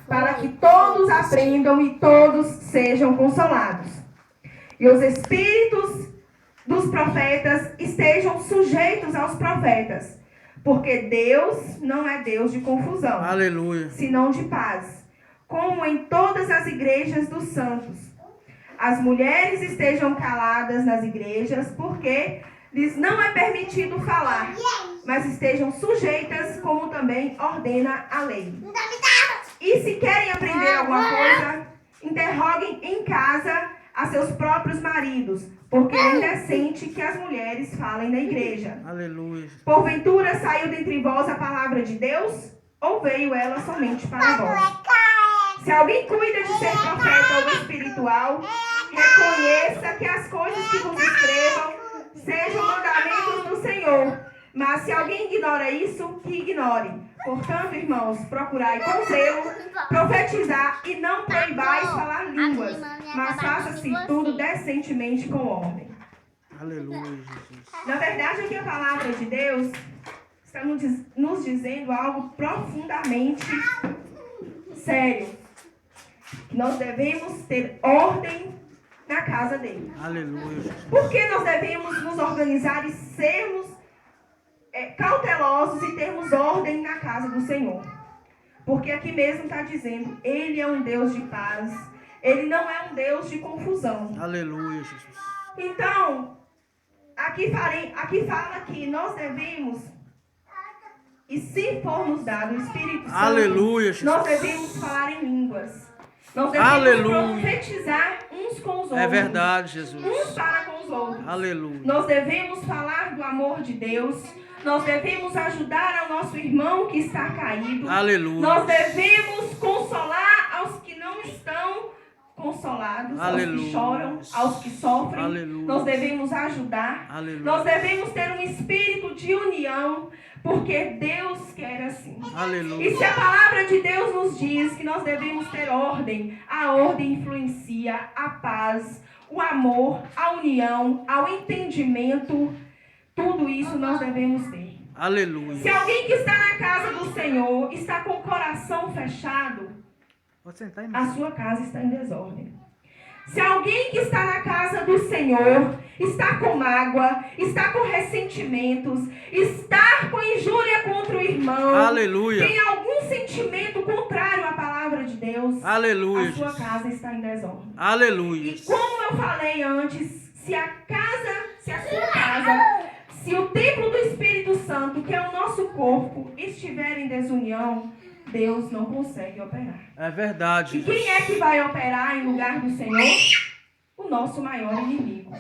para que todos aprendam e todos sejam consolados. E os espíritos dos profetas estejam sujeitos aos profetas, porque Deus não é Deus de confusão, Aleluia, senão de paz, como em todas as igrejas dos santos. As mulheres estejam caladas nas igrejas, porque lhes não é permitido falar, mas estejam sujeitas, como também ordena a lei. E se querem aprender alguma coisa, interroguem em casa a seus próprios maridos, porque é indecente que as mulheres falem na igreja. aleluia. Porventura saiu dentre vós a palavra de Deus, ou veio ela somente para vós? Se alguém cuida de ser profeta ou espiritual, reconheça que as coisas que vos escrevam sejam mandamentos do Senhor. Mas se alguém ignora isso, que ignore. Portanto, irmãos, procurai com zelo profetizar e não proibais falar línguas, mas faça-se tudo decentemente com ordem. Aleluia, Jesus. Na verdade, aqui a palavra de Deus está nos dizendo algo profundamente sério. Nós devemos ter ordem na casa dele. Aleluia, Jesus. Por que nós devemos nos organizar e sermos cautelosos e termos ordem na casa do Senhor? Porque aqui mesmo está dizendo, ele é um Deus de paz, ele não é um Deus de confusão. Aleluia, Jesus. Então, aqui fala que nós devemos, e se formos dado o Espírito Santo, Aleluia, Jesus. nós devemos falar em línguas. Nós devemos Aleluia. profetizar uns com os outros. É verdade, Jesus. Uns para com os outros. Aleluia. Nós devemos falar do amor de Deus. Nós devemos ajudar ao nosso irmão que está caído. Aleluia. Nós devemos consolar aos que não estão consolados, Aleluia. aos que choram, aos que sofrem. Aleluia. Nós devemos ajudar. Aleluia. Nós devemos ter um espírito de união, porque Deus quer assim. Aleluia. E se a palavra de Deus nos diz que nós devemos ter ordem, a ordem influencia a paz, o amor, a união, ao entendimento. Tudo isso nós devemos ter. Aleluia. Se alguém que está na casa do Senhor está com o coração fechado, Pode sentar aí, a sua casa está em desordem. Se alguém que está na casa do Senhor está com mágoa, está com ressentimentos, está com injúria contra o irmão, Aleluia. tem algum sentimento contrário à palavra de Deus, Aleluia, a sua Jesus. casa está em desordem. Aleluia. E como eu falei antes, se a sua casa, se o templo do Espírito Santo, que é o nosso corpo, estiver em desunião, Deus não consegue operar. É verdade. E quem é que vai operar em lugar do Senhor? O nosso maior inimigo.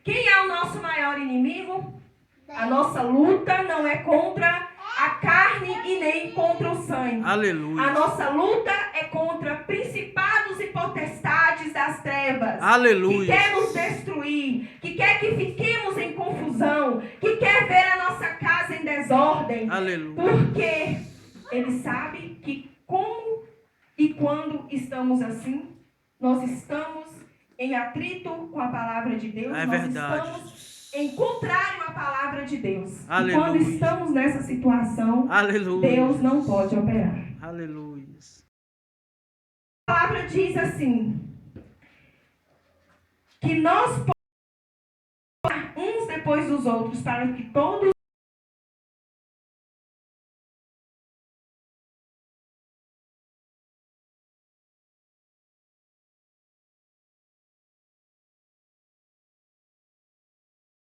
Quem é o nosso maior inimigo? A nossa luta não é contra a carne e nem contra o sangue. Aleluia. A nossa luta é contra principados e potestades das trevas. Aleluia. Que quer nos destruir, que quer que fiquemos em confusão, que quer ver a nossa casa em desordem. Aleluia. Porque ele sabe que como e quando estamos assim, nós estamos em atrito com a palavra de Deus. É nós verdade. Estamos em contrário à palavra de Deus. Aleluia. E quando estamos nessa situação, Aleluia. Deus não pode operar. Aleluia. A palavra diz assim, que nós podemos uns depois dos outros, para que todos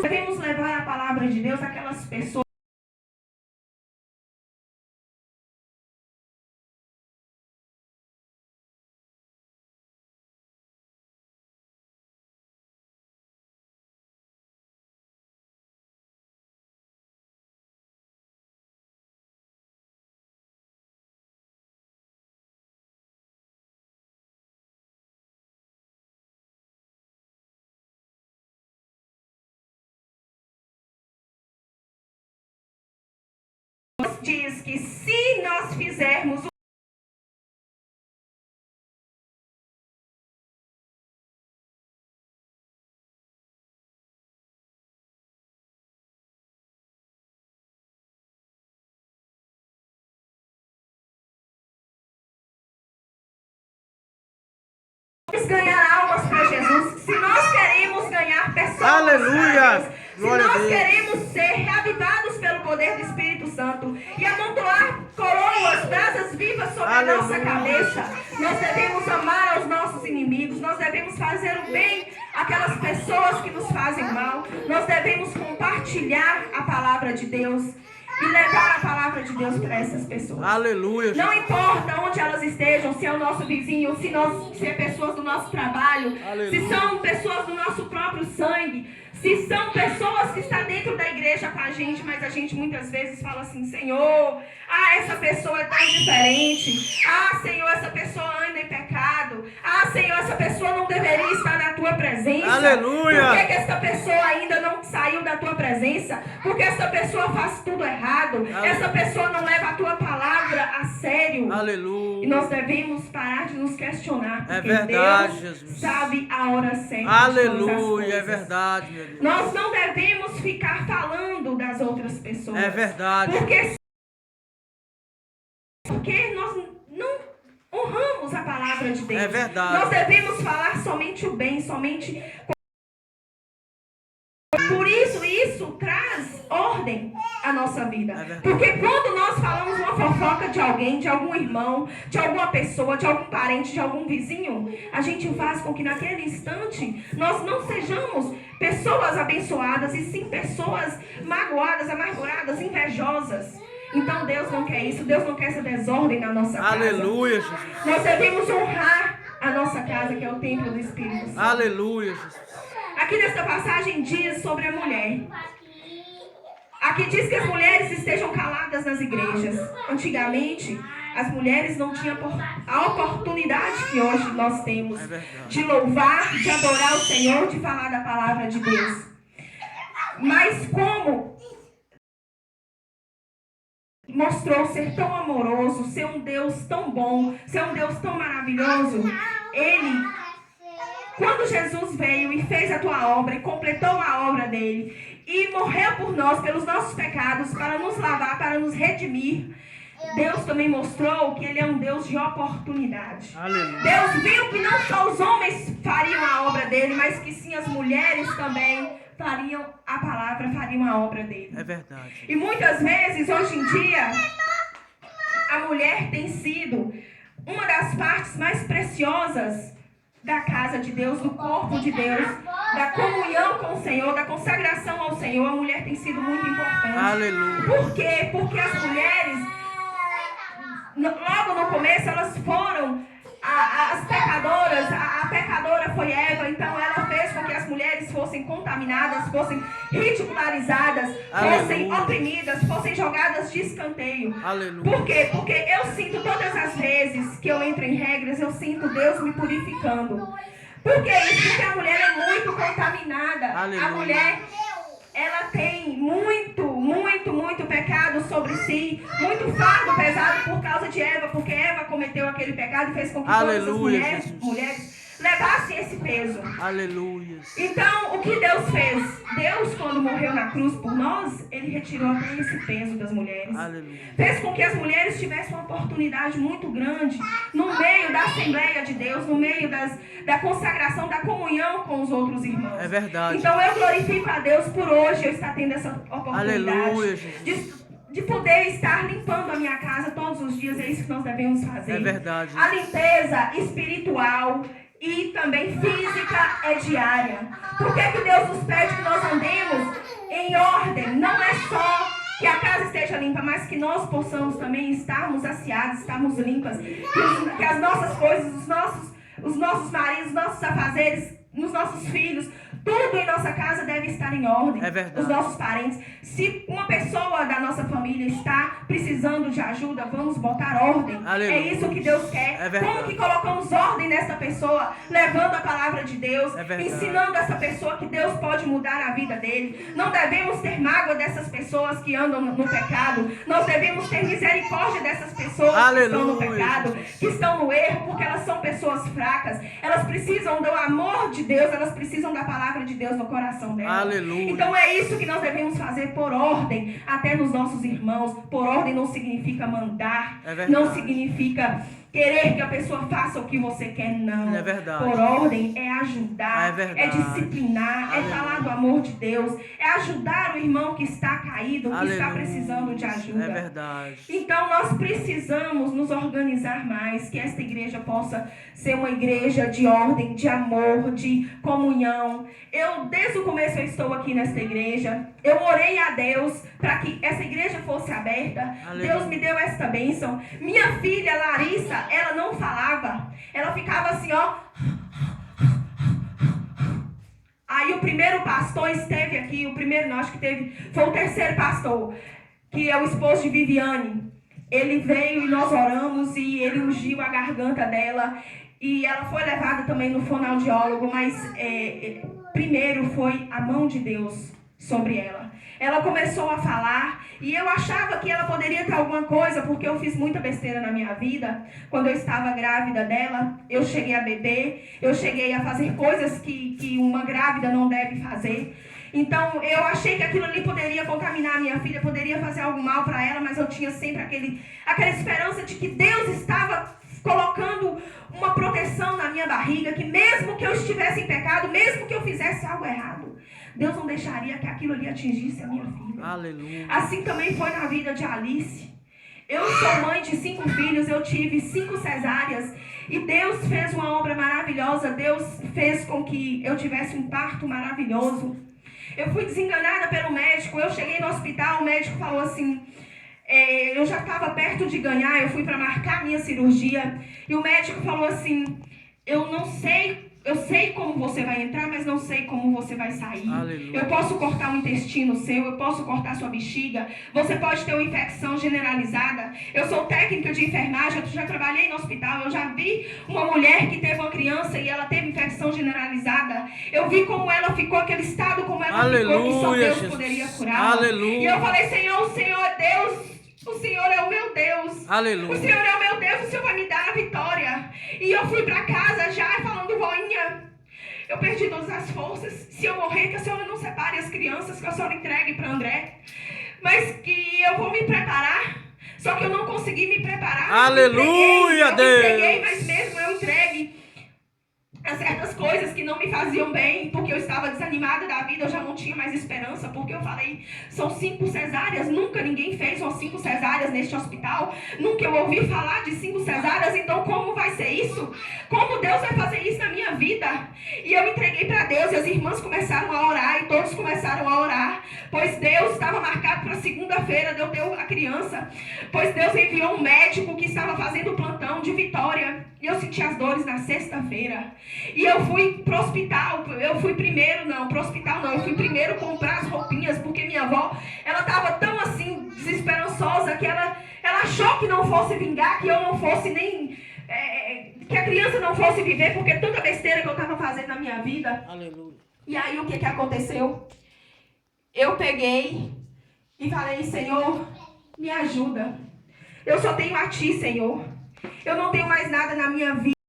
devemos levar a palavra de Deus àquelas pessoas diz que se nós fizermos ganhar almas para Jesus, se nós queremos ganhar pessoas, Aleluia! Deus, se Glória a nós Deus. queremos ser reavivados pelo poder do Espírito Santo e amontoar coroas, brasas vivas sobre a nossa Aleluia. cabeça, nós devemos amar aos nossos inimigos, nós devemos fazer o bem àquelas pessoas que nos fazem mal, nós devemos compartilhar a palavra de Deus e levar a palavra de Deus para essas pessoas. Aleluia. Não importa onde elas estejam, se é o nosso vizinho, se é pessoas do nosso trabalho, Aleluia. se são pessoas do nosso próprio sangue, se são pessoas que estão dentro da igreja com a gente, mas a gente muitas vezes fala assim: Senhor, essa pessoa é tão diferente. Senhor, essa pessoa anda em pecado. Senhor, essa pessoa não deveria estar na tua presença. Aleluia. Por que essa pessoa ainda não saiu da tua presença? Porque essa pessoa faz tudo errado. Aleluia. Essa pessoa não leva a tua palavra a sério. Aleluia. E nós devemos parar de nos questionar. É Porque verdade, Deus Jesus. sabe a hora certa de todas as Aleluia. É coisas. verdade, meu Deus. Nós não devemos ficar falando das outras pessoas. É verdade. Porque nós não honramos a palavra de Deus. É verdade. Nós devemos falar somente o bem, somente. Por isso traz ordem à nossa vida. É verdade. Porque quando nós falamos uma fofoca de alguém, de algum irmão, de alguma pessoa, de algum parente, de algum vizinho, a gente faz com que naquele instante nós não sejamos pessoas abençoadas, e sim pessoas magoadas, amarguradas, invejosas. Então Deus não quer isso. Deus não quer essa desordem na nossa casa. Aleluia, Jesus. Nós devemos honrar a nossa casa, que é o templo do Espírito Santo. Aleluia, Jesus. Aqui nesta passagem diz sobre a mulher. Aqui diz que as mulheres estejam caladas nas igrejas. Antigamente, as mulheres não tinham a oportunidade que hoje nós temos de louvar, de adorar o Senhor, de falar da palavra de Deus. Mas como mostrou ser tão amoroso, ser um Deus tão bom, ser um Deus tão maravilhoso, quando Jesus veio e fez a tua obra e completou a obra dele e morreu por nós, pelos nossos pecados, para nos lavar, para nos redimir, Deus também mostrou que Ele é um Deus de oportunidade. Aleluia. Deus viu que não só os homens fariam a obra dele, mas que sim, as mulheres também fariam a palavra, fariam a obra dele. É verdade. E muitas vezes, hoje em dia, a mulher tem sido uma das partes mais preciosas da casa de Deus, do corpo de Deus, da comunhão com o Senhor, da consagração ao Senhor. A mulher tem sido muito importante. Aleluia. Por quê? Porque as mulheres, logo no começo, elas foram as pecadoras. A pecadora foi Eva, então ela fez com que as mulheres fossem contaminadas, fossem ridicularizadas, fossem oprimidas, fossem jogadas de escanteio. Aleluia. Por quê? Porque eu sinto todas as vezes que eu entro em regras, eu sinto Deus me purificando. Por que isso? Porque a mulher é muito contaminada. Aleluia. A mulher, ela tem muito pecado sobre si, muito fardo pesado por causa de Eva, porque Eva cometeu aquele pecado e fez com que todas as mulheres levassem esse peso. Aleluia. Então, o que Deus fez? Deus, quando morreu na cruz por nós, Ele retirou até esse peso das mulheres. Aleluia. Fez com que as mulheres tivessem uma oportunidade muito grande no meio da Assembleia de Deus, no meio da consagração, da comunhão com os outros irmãos. É verdade. Então, eu glorifico a Deus por hoje eu estar tendo essa oportunidade. Aleluia, Jesus. De poder estar limpando a minha casa todos os dias. É isso que nós devemos fazer. É verdade. A limpeza espiritual e também física é diária. Por que Deus nos pede que nós andemos em ordem? Não é só que a casa esteja limpa, mas que nós possamos também estarmos aseados, estarmos limpas. Que as nossas coisas, os nossos maridos, os nossos afazeres, nos nossos filhos, tudo em nossa casa deve estar em ordem. É verdade. Os nossos parentes. Se uma pessoa da nossa família está precisando de ajuda, vamos botar ordem. Aleluia. É isso que Deus quer. É verdade. Como que colocamos ordem nessa pessoa? Levando a palavra de Deus. É verdade. Ensinando essa pessoa que Deus pode mudar a vida dele. Não devemos ter mágoa dessas pessoas que andam no pecado. Nós devemos ter misericórdia dessas pessoas que estão no pecado, que estão no erro, porque elas são pessoas fracas. Elas precisam do amor de Deus, elas precisam da palavra de Deus no coração delas. Aleluia. Então é isso que nós devemos fazer por ordem, até nos nossos irmãos. Por ordem não significa mandar, É verdade. não significa querer que a pessoa faça o que você quer, não. É verdade. Por ordem é ajudar, É verdade. é disciplinar, é falar do amor de Deus, é ajudar o irmão que está caído, que está precisando de ajuda. É verdade. Então nós precisamos nos organizar mais, que esta igreja possa ser uma igreja de ordem, de amor, de comunhão. Desde o começo eu estou aqui nesta igreja, eu orei a Deus para que essa igreja fosse aberta. Aleluia. Deus me deu esta bênção. Minha filha Larissa, ela não falava, ela ficava assim, ó. Aí o primeiro pastor esteve aqui, foi o terceiro pastor, que é o esposo de Viviane. Ele veio e nós oramos e ele ungiu a garganta dela. E ela foi levada também no fonoaudiólogo, mas primeiro foi a mão de Deus sobre ela. Ela começou a falar e eu achava que ela poderia ter alguma coisa, porque eu fiz muita besteira na minha vida. Quando eu estava grávida dela, eu cheguei a beber, eu cheguei a fazer coisas que uma grávida não deve fazer. Então eu achei que aquilo ali poderia contaminar a minha filha, poderia fazer algo mal para ela, mas eu tinha sempre aquela esperança de que Deus estava colocando uma proteção na minha barriga, que mesmo que eu estivesse em pecado, mesmo que eu fizesse algo errado, Deus não deixaria que aquilo ali atingisse a minha filha. Aleluia. Assim também foi na vida de Alice. Eu sou mãe de 5 filhos, eu tive 5 cesáreas e Deus fez uma obra maravilhosa. Deus fez com que eu tivesse um parto maravilhoso. Eu fui desenganada pelo médico, eu cheguei no hospital, o médico falou assim, eu já estava perto de ganhar, eu fui para marcar a minha cirurgia, e o médico falou assim, eu sei como você vai entrar, mas não sei como você vai sair. Aleluia. Eu posso cortar um intestino seu, eu posso cortar sua bexiga, você pode ter uma infecção generalizada. Eu sou técnica de enfermagem, eu já trabalhei no hospital, eu já vi uma mulher que teve uma criança e ela teve infecção generalizada. Eu vi como ela ficou, aquele estado como ela ficou, que só Deus poderia curar. Aleluia. E eu falei, Senhor, o Senhor é Deus. O Senhor é o meu Deus. Aleluia. O Senhor é o meu Deus, o Senhor vai me dar a vitória. E eu fui para casa já falando, voinha, eu perdi todas as forças. Se eu morrer, que a senhora não separe as crianças, que a senhora entregue para André. Mas que eu vou me preparar. Só que eu não consegui me preparar. Aleluia, Deus. Eu me entreguei, mas mesmo eu entregue a certas coisas que não me faziam bem, porque eu estava desanimada da vida, eu já não tinha mais esperança, porque eu falei, são 5 cesáreas, nunca ninguém fez umas 5 cesáreas neste hospital, nunca eu ouvi falar de 5 cesáreas, então como vai ser isso? Como Deus vai fazer isso na minha vida? E eu entreguei para Deus, e as irmãs começaram a orar, e todos começaram a orar, pois Deus estava marcado para segunda-feira, de eu ter a criança, pois Deus enviou um médico que estava fazendo plantão de Vitória, e eu senti as dores na sexta-feira. E eu fui pro hospital, eu fui primeiro comprar as roupinhas, porque minha avó, ela estava tão assim, desesperançosa, que ela achou que não fosse vingar, que eu não fosse nem, que a criança não fosse viver, porque tanta besteira que eu estava fazendo na minha vida. Aleluia. E aí o que aconteceu? Eu peguei e falei, Senhor, me ajuda. Eu só tenho a Ti, Senhor. Eu não tenho mais nada na minha vida.